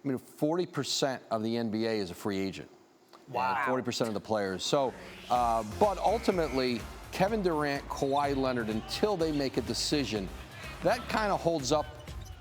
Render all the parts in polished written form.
I mean, 40% of the NBA is a free agent. Wow. 40% of the players. So, but ultimately, Kevin Durant, Kawhi Leonard, until they make a decision, that kind of holds up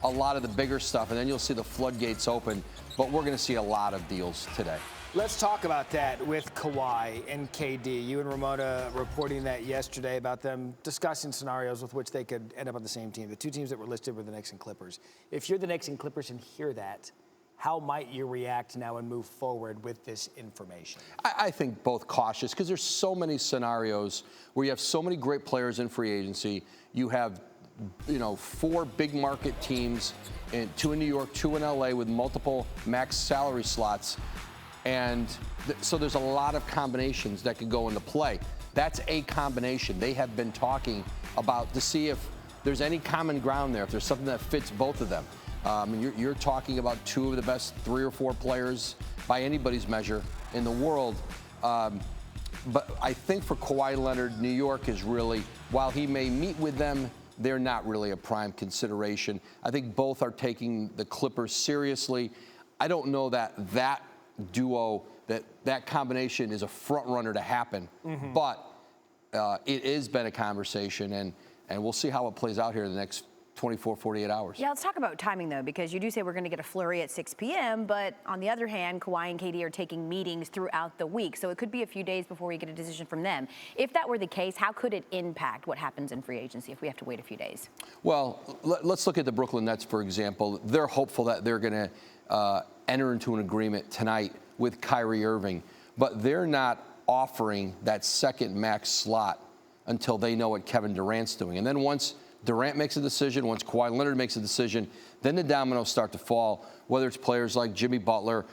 a lot of the bigger stuff, and then you'll see the floodgates open. But we're going to see a lot of deals today. Let's talk about that with Kawhi and KD. You and Ramona reporting that yesterday about them discussing scenarios with which they could end up on the same team. The two teams that were listed were the Knicks and Clippers. If you're the Knicks and Clippers and hear that, how might you react now and move forward with this information? I think both cautious, because there's so many scenarios where you have so many great players in free agency. You have, 4 big market teams, and 2 in New York, 2 in LA, with multiple max salary slots. And so there's a lot of combinations that could go into play. That's a combination they have been talking about to see if there's any common ground there, if there's something that fits both of them. You're talking about 2 of the best 3 or 4 players by anybody's measure in the world. But I think for Kawhi Leonard, New York is really, while he may meet with them, they're not really a prime consideration. I think both are taking the Clippers seriously. I don't know that duo, that combination is a front runner to happen, but it has been a conversation, and we'll see how it plays out here in the next 24, 48 hours. Yeah, let's talk about timing, though, because you do say we're going to get a flurry at 6 p.m., but on the other hand, Kawhi and KD are taking meetings throughout the week, so it could be a few days before we get a decision from them. If that were the case, how could it impact what happens in free agency if we have to wait a few days? Well, let's look at the Brooklyn Nets, for example. They're hopeful that they're going to enter into an agreement tonight with Kyrie Irving, but they're not offering that second max slot until they know what Kevin Durant's doing. And then once Durant makes a decision, once Kawhi Leonard makes a decision, then the dominoes start to fall, whether it's players like Jimmy Butler,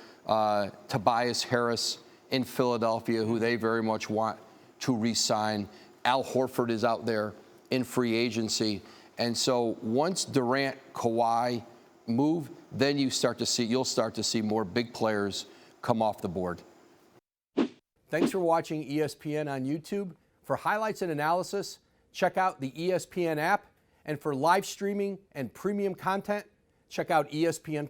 Tobias Harris in Philadelphia, who they very much want to re-sign. Al Horford is out there in free agency. And so once Durant, Kawhi move, then you'll start to see more big players come off the board. Thanks for watching ESPN on YouTube. For highlights and analysis, check out the ESPN app. And for live streaming and premium content, check out ESPN+.